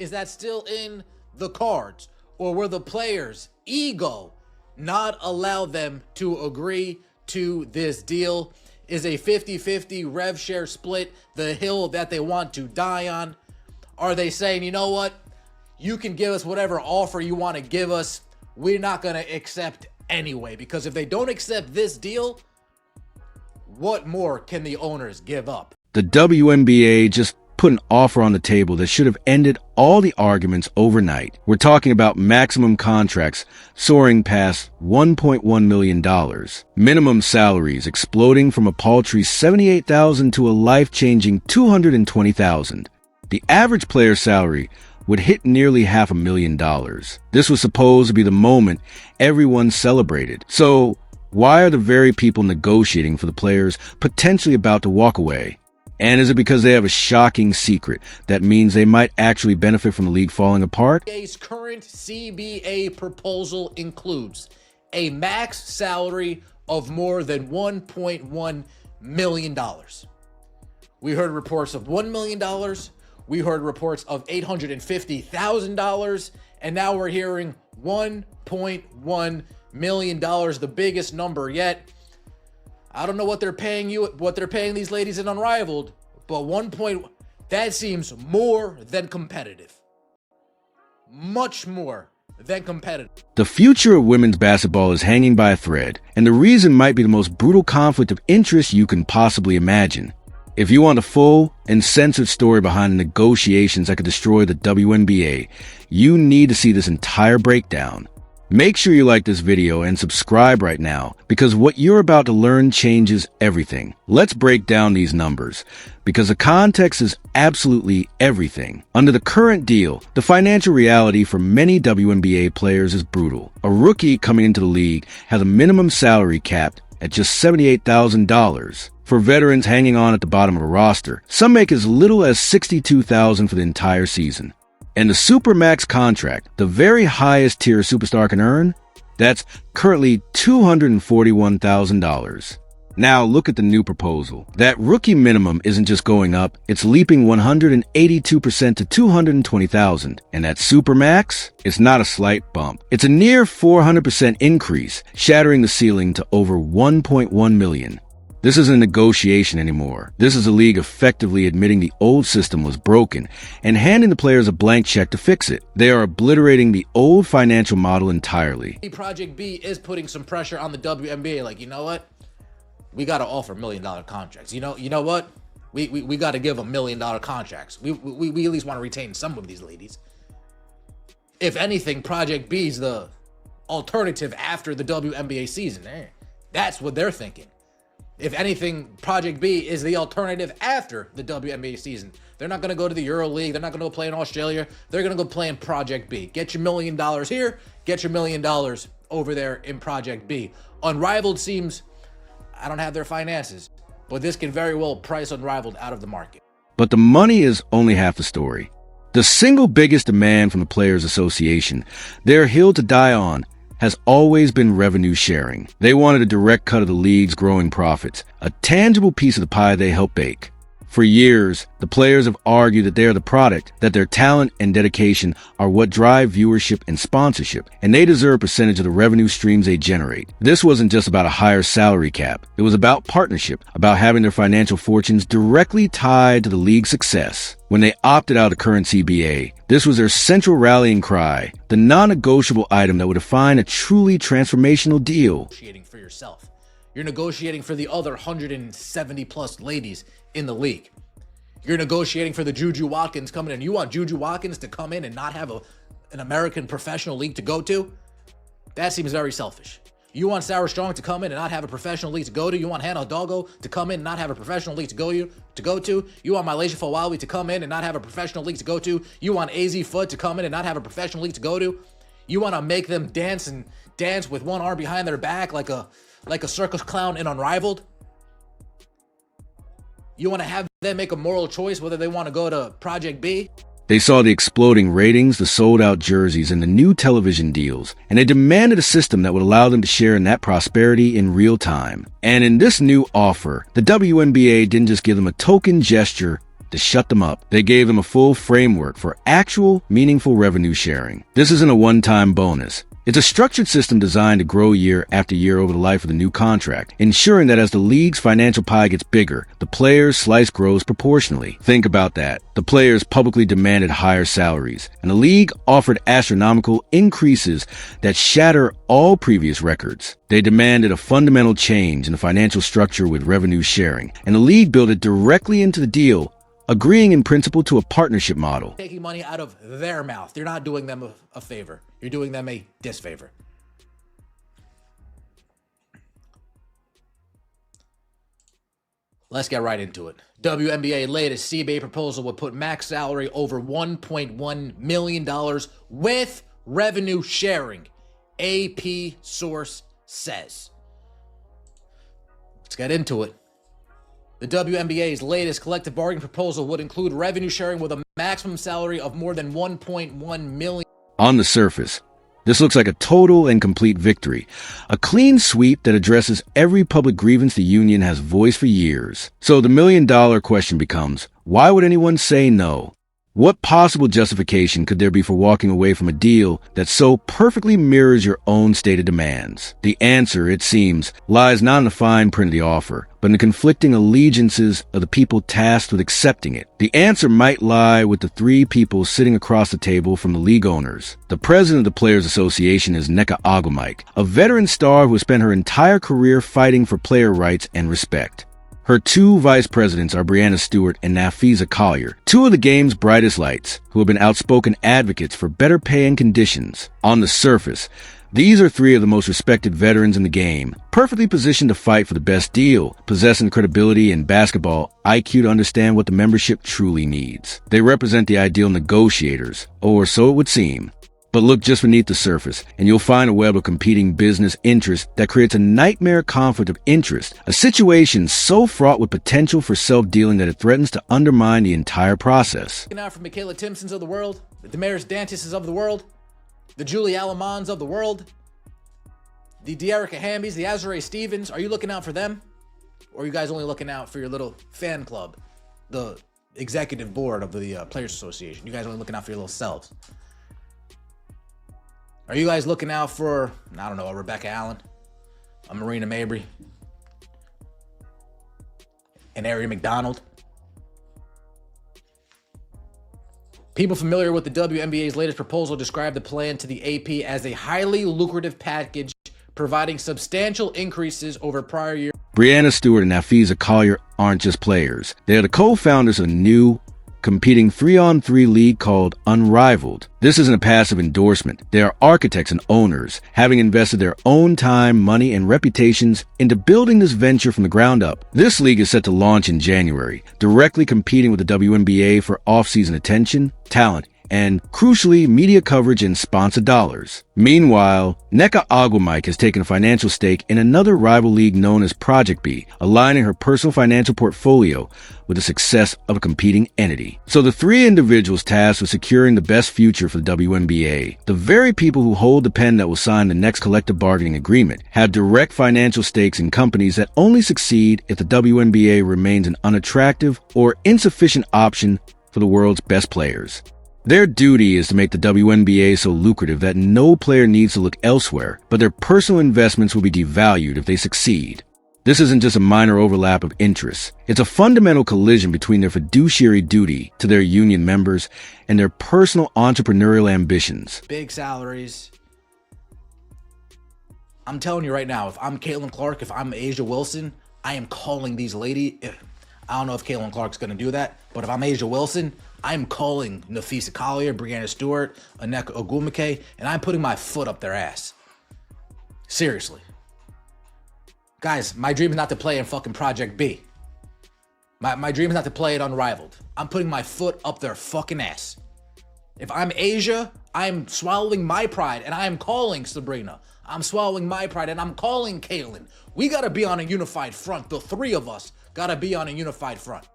Is that still in the cards? Or will the players' ego not allow them to agree to this deal? Is a 50-50 rev share split the hill that they want to die on? Are they saying, you know what? You can give us whatever offer you want to give us. We're not going to accept anyway. Because if they don't accept this deal, what more can the owners give up? The WNBA just put an offer on the table that should have ended all the arguments overnight. We're talking about maximum contracts soaring past $1.1 million. Minimum salaries exploding from a paltry $78,000 to a life-changing $220,000. The average player salary would hit nearly $500,000. This was supposed to be the moment everyone celebrated. So why are the very people negotiating for the players potentially about to walk away? And is it because they have a shocking secret that means they might actually benefit from the league falling apart? NBA's current CBA proposal includes a max salary of more than $1.1 million. We heard reports of $1 million. We heard reports of $850,000. And now we're hearing $1.1 million, the biggest number yet. I don't know what they're paying these ladies in Unrivaled, but that seems more than competitive. Much more than competitive. The future of women's basketball is hanging by a thread, and the reason might be the most brutal conflict of interest you can possibly imagine. If you want a full, uncensored story behind the negotiations that could destroy the WNBA, you need to see this entire breakdown. Make sure you like this video and subscribe right now, because what you're about to learn changes everything. Let's break down these numbers, because the context is absolutely everything. Under the current deal, the financial reality for many WNBA players is brutal. A rookie coming into the league has a minimum salary capped at just $78,000. For veterans hanging on at the bottom of a roster, some make as little as $62,000 for the entire season. And the Supermax contract, the very highest tier a superstar can earn, that's currently $241,000. Now look at the new proposal. That rookie minimum isn't just going up, it's leaping 182% to $220,000. And that Supermax, it's not a slight bump. It's a near 400% increase, shattering the ceiling to over $1.1 million. This isn't a negotiation anymore. This is a league effectively admitting the old system was broken and handing the players a blank check to fix it. They are obliterating the old financial model entirely. Project B is putting some pressure on the WNBA. Like, you know what? We got to offer $1 million contracts. You know what? We got to give them $1 million contracts. We at least want to retain some of these ladies. If anything, Project B is the alternative after the WNBA season. That's what they're thinking. If anything, Project B is the alternative after the WNBA season. They're not going to go to the Euro League. They're not going to go play in Australia. They're going to go play in Project B. Get your $1 million here. Get your $1 million over there in Project B. Unrivaled seems, I don't have their finances, but this can very well price Unrivaled out of the market. But the money is only half the story. The single biggest demand from the Players Association, their hill to die on, has always been revenue sharing. They wanted a direct cut of the league's growing profits, a tangible piece of the pie they help bake. For years, the players have argued that they are the product, that their talent and dedication are what drive viewership and sponsorship, and they deserve a percentage of the revenue streams they generate. This wasn't just about a higher salary cap. It was about partnership, about having their financial fortunes directly tied to the league's success. When they opted out of the current CBA, this was their central rallying cry, the non-negotiable item that would define a truly transformational deal. Negotiating for yourself. You're negotiating for the other 170 plus ladies in the league. You're negotiating for the Juju Watkins coming in. You want Juju Watkins to come in and not have an American professional league to go to? That seems very selfish. You want Sarah Strong to come in and not have a professional league to go to? You want Hannah Doggo to come in and not have a professional league to go to? You want Malaysia Fawawi to come in and not have a professional league to go to? You want AZ Foot to come in and not have a professional league to go to? You want to make them dance with one arm behind their back like a circus clown in Unrivaled? You want to have them make a moral choice whether they want to go to Project B? They saw the exploding ratings, the sold-out jerseys, and the new television deals, and they demanded a system that would allow them to share in that prosperity in real time. And in this new offer, the WNBA didn't just give them a token gesture to shut them up. They gave them a full framework for actual, meaningful revenue sharing. This isn't a one-time bonus. It's a structured system designed to grow year after year over the life of the new contract, ensuring that as the league's financial pie gets bigger, the players' slice grows proportionally. Think about that. The players publicly demanded higher salaries, and the league offered astronomical increases that shatter all previous records. They demanded a fundamental change in the financial structure with revenue sharing, and the league built it directly into the deal, agreeing in principle to a partnership model. Taking money out of their mouth. You're not doing them a favor. You're doing them a disfavor. Let's get right into it. WNBA latest CBA proposal would put max salary over $1.1 million with revenue sharing, AP source says. Let's get into it. The WNBA's latest collective bargaining proposal would include revenue sharing with a maximum salary of more than $1.1 million. On the surface, this looks like a total and complete victory, a clean sweep that addresses every public grievance the union has voiced for years. So the million-dollar question becomes, why would anyone say no? What possible justification could there be for walking away from a deal that so perfectly mirrors your own stated demands? The answer, it seems, lies not in the fine print of the offer, but in the conflicting allegiances of the people tasked with accepting it. The answer might lie with the three people sitting across the table from the league owners. The president of the Players Association is Nneka Ogwumike, a veteran star who has spent her entire career fighting for player rights and respect. Her two vice presidents are Breanna Stewart and Nafisa Collier, two of the game's brightest lights, who have been outspoken advocates for better pay and conditions. On the surface, these are three of the most respected veterans in the game, perfectly positioned to fight for the best deal, possessing the credibility and basketball IQ to understand what the membership truly needs. They represent the ideal negotiators, or so it would seem. But look just beneath the surface, and you'll find a web of competing business interests that creates a nightmare conflict of interest, a situation so fraught with potential for self-dealing that it threatens to undermine the entire process. Looking out for Michaela Timpsons of the world, the Damaris Dantises of the world, the Julie Alamans of the world, the De'Erica Hambys, the Azurá Stevens. Are you looking out for them? Or are you guys only looking out for your little fan club, the executive board of the Players Association? You guys only looking out for your little selves? Are you guys looking out for, I don't know, a Rebecca Allen, a Marina Mabry, an Ari McDonald? People familiar with the WNBA's latest proposal describe the plan to the AP as a highly lucrative package, providing substantial increases over prior years. Breanna Stewart and Nafisa Collier aren't just players. They are the co-founders of a new, competing 3-on-3 league called Unrivaled. This isn't a passive endorsement. They are architects and owners, having invested their own time, money, and reputations into building this venture from the ground up. This league is set to launch in January, directly competing with the WNBA for off-season attention, talent, and, crucially, media coverage and sponsor dollars. Meanwhile, Nneka Ogwumike has taken a financial stake in another rival league known as Project B, aligning her personal financial portfolio with the success of a competing entity. So the three individuals tasked with securing the best future for the WNBA, the very people who hold the pen that will sign the next collective bargaining agreement, have direct financial stakes in companies that only succeed if the WNBA remains an unattractive or insufficient option for the world's best players. Their duty is to make the WNBA so lucrative that no player needs to look elsewhere, but their personal investments will be devalued if they succeed. This isn't just a minor overlap of interests. It's a fundamental collision between their fiduciary duty to their union members and their personal entrepreneurial ambitions. Big salaries. I'm telling you right now, if I'm Caitlin Clark, if I'm A'ja Wilson, I am calling these ladies. I don't know if Caitlin Clark's going to do that, but if I'm A'ja Wilson, I'm calling Nafisa Collier, Breanna Stewart, Nneka Ogwumike, and I'm putting my foot up their ass. Seriously. Guys, my dream is not to play in fucking Project B. My dream is not to play it Unrivaled. I'm putting my foot up their fucking ass. If I'm A'ja, I'm swallowing my pride, and I am calling Sabrina. I'm swallowing my pride, and I'm calling Caitlin. We got to be on a unified front. The three of us got to be on a unified front.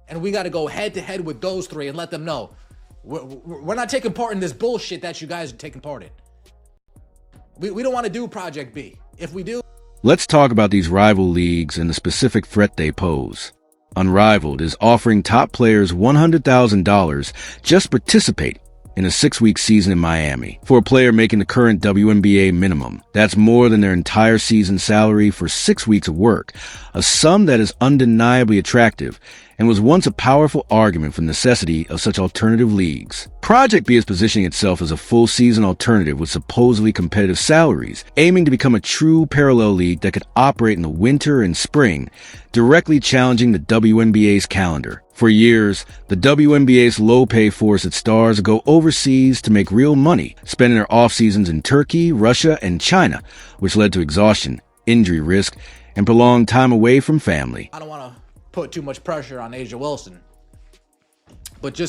And we got to go head to head with those three and let them know we're not taking part in this bullshit that you guys are taking part in. We don't want to do Project B. If we do... Let's talk about these rival leagues and the specific threat they pose. Unrivaled is offering top players $100,000 just to participate in a 6-week season in Miami. For a player making the current WNBA minimum, that's more than their entire season salary for 6 weeks of work, a sum that is undeniably attractive and was once a powerful argument for the necessity of such alternative leagues. Project B is positioning itself as a full-season alternative with supposedly competitive salaries, aiming to become a true parallel league that could operate in the winter and spring, directly challenging the WNBA's calendar. For years, the WNBA's low-pay forced its stars to go overseas to make real money, spending their off-seasons in Turkey, Russia, and China, which led to exhaustion, injury risk, and prolonged time away from family. I don't want to put too much pressure on Asia Wilson, but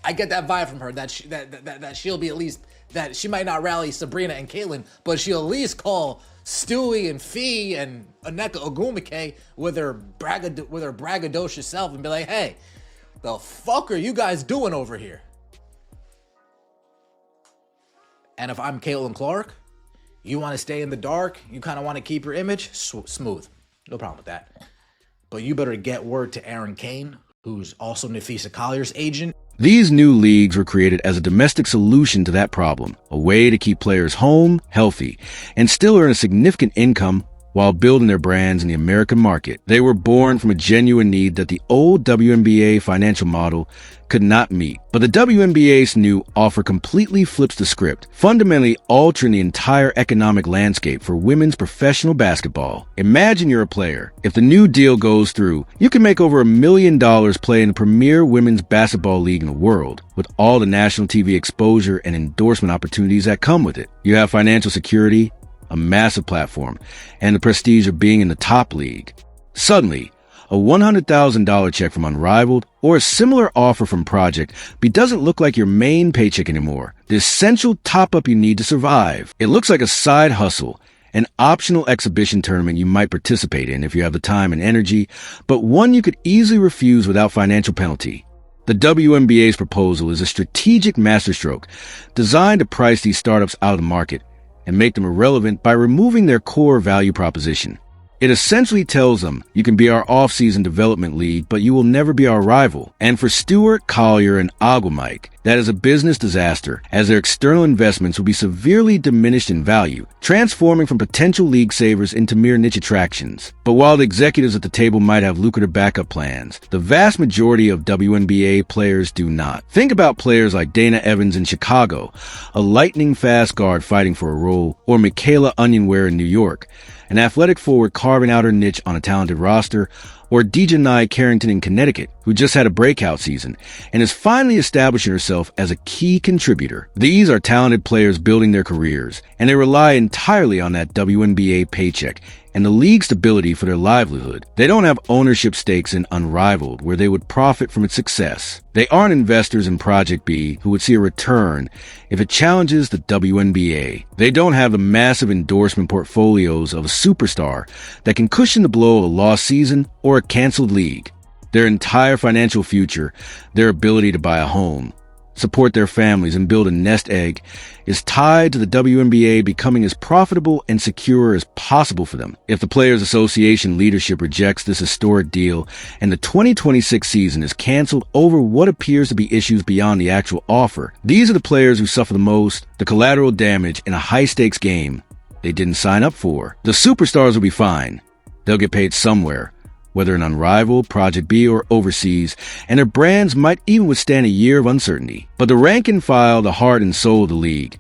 I get that vibe from her that she'll be at least, that she might not rally Sabrina and Caitlin, but she'll at least call Stewie and Fee and Aneka Ogumike with her braggadocious self and be like, hey, the fuck are you guys doing over here? And if I'm Caitlin Clark, you want to stay in the dark, you kind of want to keep your image smooth, no problem with that. But you better get word to Aaron Kane, who's also Nafisa Collier's agent. These new leagues were created as a domestic solution to that problem, a way to keep players home, healthy, and still earn a significant income while building their brands in the American market. They were born from a genuine need that the old WNBA financial model could not meet. But the WNBA's new offer completely flips the script, fundamentally altering the entire economic landscape for women's professional basketball. Imagine you're a player. If the new deal goes through, you can make over $1 million playing the premier women's basketball league in the world, with all the national TV exposure and endorsement opportunities that come with it. You have financial security, a massive platform, and the prestige of being in the top league. Suddenly, a $100,000 check from Unrivaled or a similar offer from Project B doesn't look like your main paycheck anymore, the essential top-up you need to survive. It looks like a side hustle, an optional exhibition tournament you might participate in if you have the time and energy, but one you could easily refuse without financial penalty. The WNBA's proposal is a strategic masterstroke designed to price these startups out of the market and make them irrelevant by removing their core value proposition. It essentially tells them, you can be our off-season development league, but you will never be our rival. And for Stewart, Collier, and Ogumike, that is a business disaster, as their external investments will be severely diminished in value, transforming from potential league savers into mere niche attractions. But while the executives at the table might have lucrative backup plans, the vast majority of WNBA players do not. Think about players like Dana Evans in Chicago, a lightning-fast guard fighting for a role, or Michaela Onyenwere in New York, an athletic forward carving out her niche on a talented roster, or Dejanai Carrington in Connecticut, who just had a breakout season and is finally establishing herself as a key contributor. These are talented players building their careers, and they rely entirely on that WNBA paycheck and the league's stability for their livelihood. They don't have ownership stakes in Unrivaled, where they would profit from its success. They aren't investors in Project B who would see a return if it challenges the WNBA. They don't have the massive endorsement portfolios of a superstar that can cushion the blow of a lost season or a canceled league. Their entire financial future, their ability to buy a home, support their families, and build a nest egg is tied to the WNBA becoming as profitable and secure as possible for them. If the Players Association leadership rejects this historic deal and the 2026 season is canceled over what appears to be issues beyond the actual offer, these are the players who suffer the most, the collateral damage in a high-stakes game they didn't sign up for. The superstars will be fine. They'll get paid somewhere, whether in Unrivaled, Project B, or overseas, and their brands might even withstand a year of uncertainty. But the rank and file, the heart and soul of the league,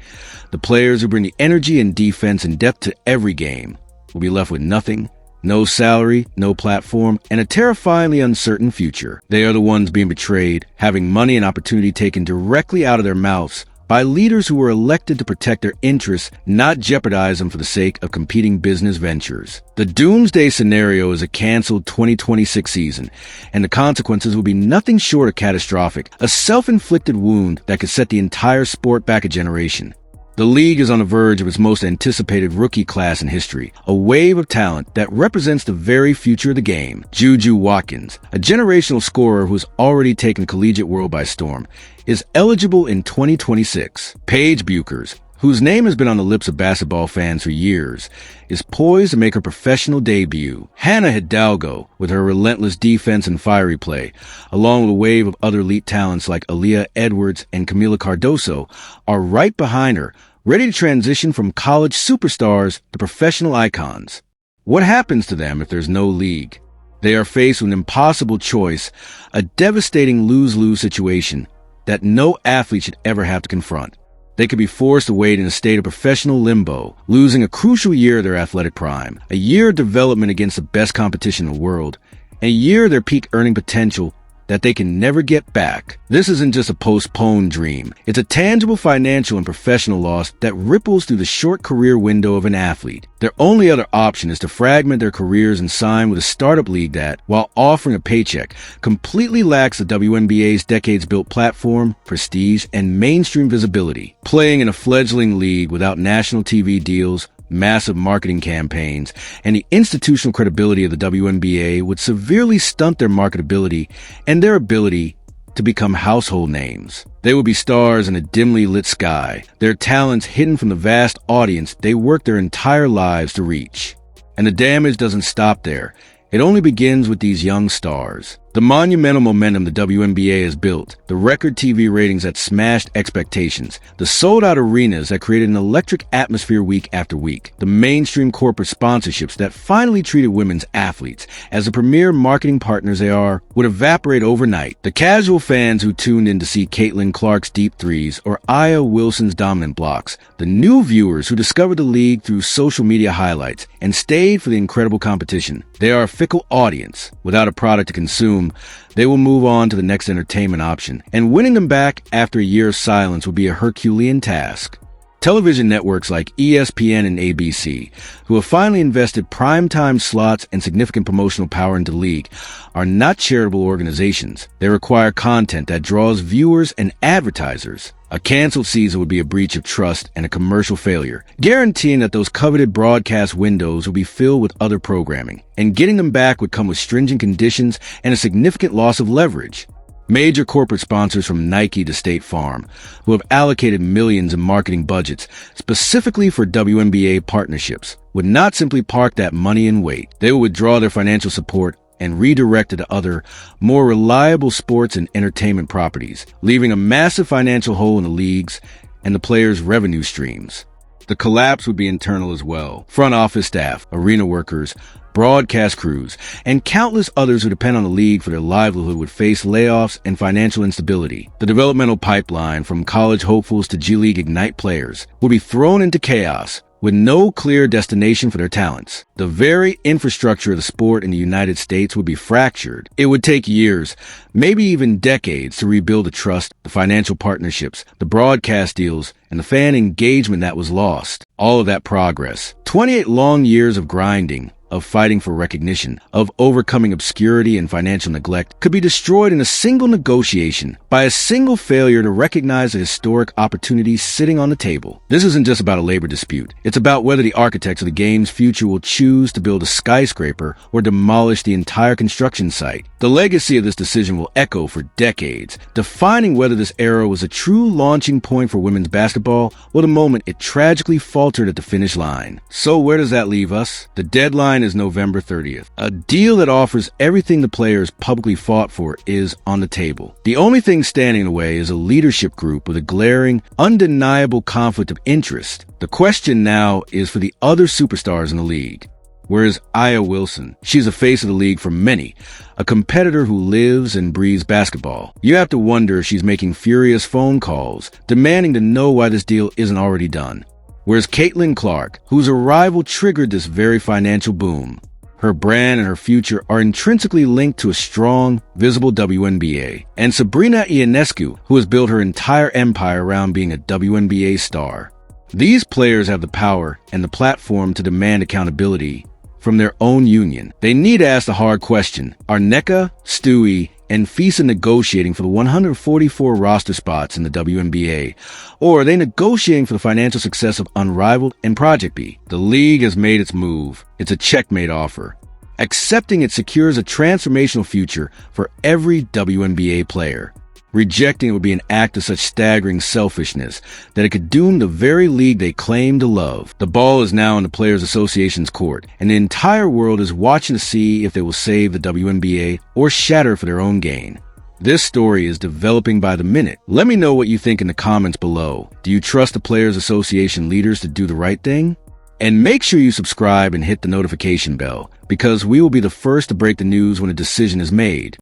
the players who bring the energy and defense and depth to every game, will be left with nothing, no salary, no platform, and a terrifyingly uncertain future. They are the ones being betrayed, having money and opportunity taken directly out of their mouths by leaders who were elected to protect their interests, not jeopardize them for the sake of competing business ventures. The doomsday scenario is a canceled 2026 season, and the consequences will be nothing short of catastrophic, a self-inflicted wound that could set the entire sport back a generation. The league is on the verge of its most anticipated rookie class in history, a wave of talent that represents the very future of the game. Juju Watkins, a generational scorer who has already taken the collegiate world by storm, is eligible in 2026. Paige Buchers, whose name has been on the lips of basketball fans for years, is poised to make her professional debut. Hannah Hidalgo, with her relentless defense and fiery play, along with a wave of other elite talents like Aaliyah Edwards and Camila Cardoso, are right behind her, ready to transition from college superstars to professional icons. What happens to them if there's no league? They are faced with an impossible choice, a devastating lose-lose situation that no athlete should ever have to confront. They could be forced to wait in a state of professional limbo, losing a crucial year of their athletic prime, a year of development against the best competition in the world, and a year of their peak earning potential that they can never get back. This isn't just a postponed dream. It's a tangible financial and professional loss that ripples through the short career window of an athlete. Their only other option is to fragment their careers and sign with a startup league that, while offering a paycheck, completely lacks the WNBA's decades-built platform, prestige, and mainstream visibility. Playing in a fledgling league without national TV deals, massive marketing campaigns, and the institutional credibility of the WNBA would severely stunt their marketability and their ability to become household names. They would be stars in a dimly lit sky, their talents hidden from the vast audience they worked their entire lives to reach. And the damage doesn't stop there. It only begins with these young stars. The monumental momentum the WNBA has built, the record TV ratings that smashed expectations, the sold-out arenas that created an electric atmosphere week after week, the mainstream corporate sponsorships that finally treated women's athletes as the premier marketing partners they are, would evaporate overnight. The casual fans who tuned in to see Caitlin Clark's deep threes or Aya Wilson's dominant blocks, the new viewers who discovered the league through social media highlights and stayed for the incredible competition. They are a fickle audience. Without a product to consume, they will move on to the next entertainment option, and winning them back after a year of silence will be a Herculean task. Television networks like ESPN and ABC, who have finally invested primetime slots and significant promotional power into the league, are not charitable organizations. They require content that draws viewers and advertisers. A canceled season would be a breach of trust and a commercial failure, guaranteeing that those coveted broadcast windows will be filled with other programming, and getting them back would come with stringent conditions and a significant loss of leverage. Major corporate sponsors from Nike to State Farm, who have allocated millions in marketing budgets specifically for WNBA partnerships, would not simply park that money and wait. They would withdraw their financial support and redirect it to other, more reliable sports and entertainment properties, leaving a massive financial hole in the leagues and the players' revenue streams. The collapse would be internal as well. Front office staff, arena workers, broadcast crews, and countless others who depend on the league for their livelihood would face layoffs and financial instability. The developmental pipeline from college hopefuls to G League Ignite players would be thrown into chaos, with no clear destination for their talents. The very infrastructure of the sport in the United States would be fractured. It would take years, maybe even decades, to rebuild the trust, the financial partnerships, the broadcast deals, and the fan engagement that was lost. All of that progress. 28 long years of grinding, of fighting for recognition, of overcoming obscurity and financial neglect, could be destroyed in a single negotiation by a single failure to recognize the historic opportunities sitting on the table. This isn't just about a labor dispute. It's about whether the architects of the game's future will choose to build a skyscraper or demolish the entire construction site. The legacy of this decision will echo for decades, defining whether this era was a true launching point for women's basketball or the moment it tragically faltered at the finish line. So where does that leave us? The deadline is November 30th. A deal that offers everything the players publicly fought for is on the table. The only thing standing in the way is a leadership group with a glaring, undeniable conflict of interest. The question now is for the other superstars in the league. Where is Aya Wilson? She's the face of the league for many, a competitor who lives and breathes basketball. You have to wonder if she's making furious phone calls, demanding to know why this deal isn't already done. Whereas Caitlin Clark, whose arrival triggered this very financial boom. Her brand and her future are intrinsically linked to a strong, visible WNBA. And Sabrina Ionescu, who has built her entire empire around being a WNBA star. These players have the power and the platform to demand accountability from their own union. They need to ask the hard question: are NECA, Stewie, and FISA negotiating for the 144 roster spots in the WNBA? Or are they negotiating for the financial success of Unrivaled and Project B? The league has made its move. It's a checkmate offer. Accepting it secures a transformational future for every WNBA player. Rejecting it would be an act of such staggering selfishness that it could doom the very league they claim to love. The ball is now in the Players Association's court, and the entire world is watching to see if they will save the WNBA or shatter for their own gain. This story is developing by the minute. Let me know what you think in the comments below. Do you trust the Players Association leaders to do the right thing? And make sure you subscribe and hit the notification bell, because we will be the first to break the news when a decision is made.